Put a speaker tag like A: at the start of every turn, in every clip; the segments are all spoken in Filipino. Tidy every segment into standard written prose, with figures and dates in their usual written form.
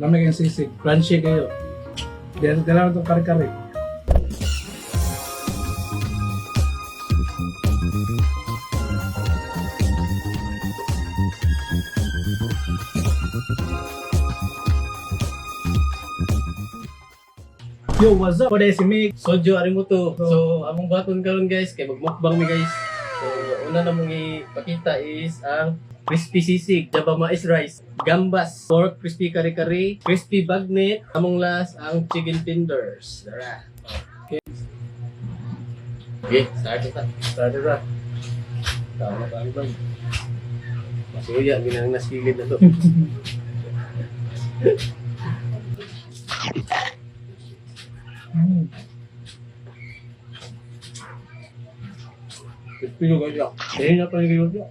A: Lamig ang sisig. Crunchy kayo. Dahil kailangan itong kare-kare. Yo, what's up? Pwede si Mick.
B: Sojo ari mo to. So among baton karon guys kay magmukbang mi guys. So una na mong ipakita is ang crispy sisig, Java mais rice, gambas, pork crispy kare-kare, crispy bagnet, among last ang chicken tenders. Tara. Okay, start kita.
A: Start na.
B: Tama ba ba? Masuya ginang naskilid na to.
A: Crispy yung kaya. Dahil na pa yung kaya.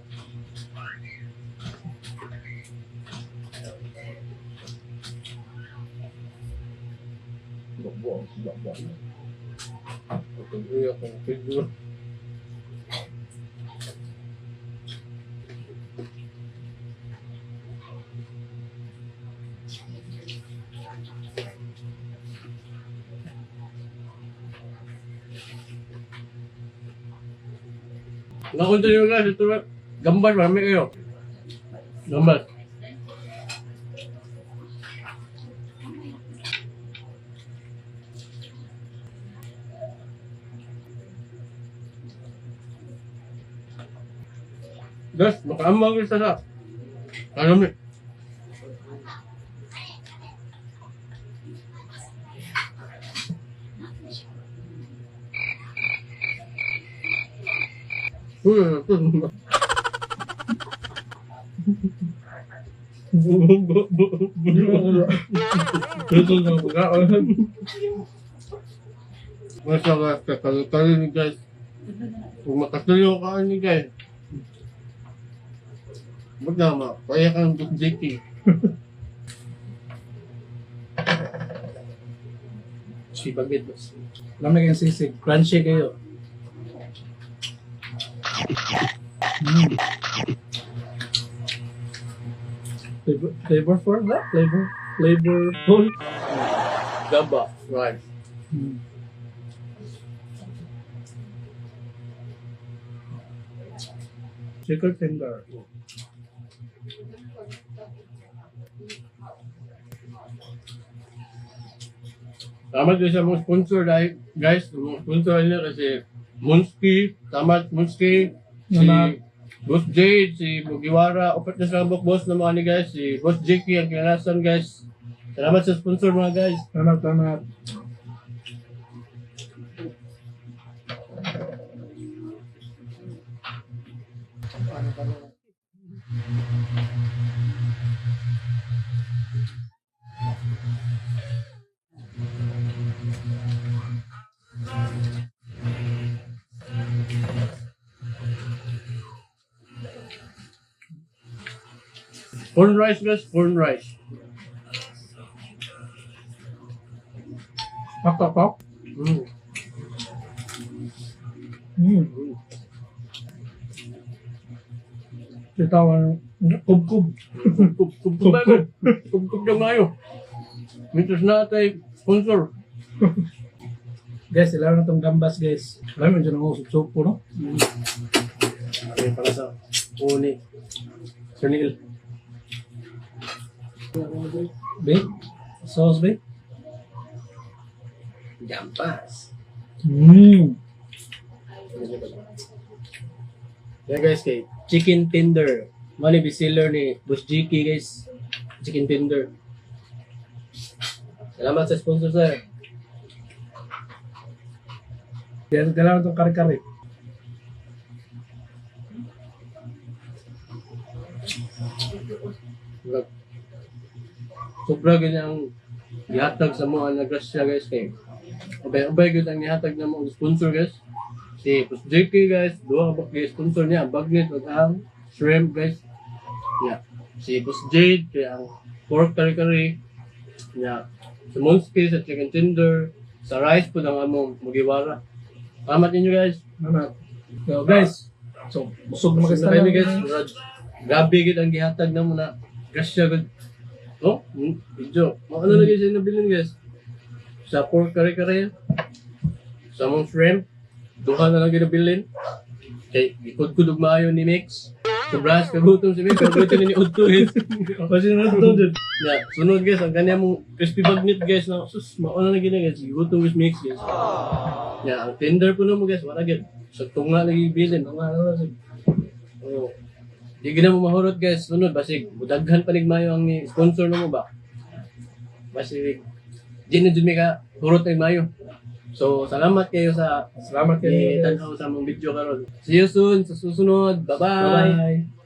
A: Bakbo. Pagkakaya kong figure.
B: Nakunta nyo guys, ito na. Gambas, marami kayo. Gambas. Guys, makaamang isa sa. Ano mo?
A: Ito na pagkaan.
B: Masarap ka kalo-kalo ni guys. Kung makatuloy ka ni guys. Magdama, kaya kang dukdiki.
A: Si bagit. Lamig ang sisig. Crunchy kayo. Flavorful ba? Flavorful.
B: Gaba, rice.
A: Chicken tender.
B: Tama din sa mga sponsor dahil guys, mga sponsor nila kasi Munski, Tamat Munski, si
A: Naman.
B: Boss Jade, si Mugiwara, upat na sa boss na mga ni guys, si Boss Jakey, ang kinalasan guys. Salamat sa sponsor mga guys.
A: Tamat.
B: Corn rice guys, corn rice.
A: Pak.
B: Mm.
A: Sitawan. Kub.
B: Kub na mayo. Mitos na tayo sponsor.
A: Guys, ilan na itong gambas guys. Alam mo dyan ang usap-supo, no?
B: Ay para sa uni. Sir Neil.
A: Babe? Sauce, babe?
B: Gampas. Yan guys kay chicken tender. Mali bestseller ni Boss Jakey guys. Chicken tender. Salamat sa sponsor sir.
A: Dahil kailangan itong kare-kare.
B: Sobra ganyang ihatag sa mga nagrasya guys kay ubay gud ang ihatag na mga sponsor guys. Si Boss Jakey guys, duha ka ba sponsor niya, ang bagnet ug ang shrimp guys. Yeah. Si Boss Jade kay ang pork kare-kare. Yeah. Sa Munski sa chicken tender, sa rice po ang among Mugiwara. Salamat ninyo guys.
A: Salamat. So guys, So, busog na
B: Gusto
A: magkasta
B: kami guys, murag, grabe gid ang gihatag na mo na grasya gud. Oh, video. Ano lagi sa nabilin guys? Sa pork kare-kare, sa mong shrimp, duha na lang ginabilin. Kay ikod-kudog maayo ni Mix. Sobras kagutom si Mix, kagutom ni Udto guys.
A: Kasi na ito dyan.
B: Ya, sunod guys, ang kanya mong crispy bagnet guys na sus, mauna na gina guys, gutom with Mix guys. Ya, ang tender po na mo guys, wala gid. Sa tunga lagi bilin. Oh. Di gina mo mahurot guys, sunod basig budaghan panig mayo ang ni sponsor na mo ba. Basig di na jud mi ka hurot ay mayo. So salamat kayo sa
A: Salamat kayo.
B: tanaw sa mong video karon. See you soon sa susunod. Bye-bye.
A: Bye-bye.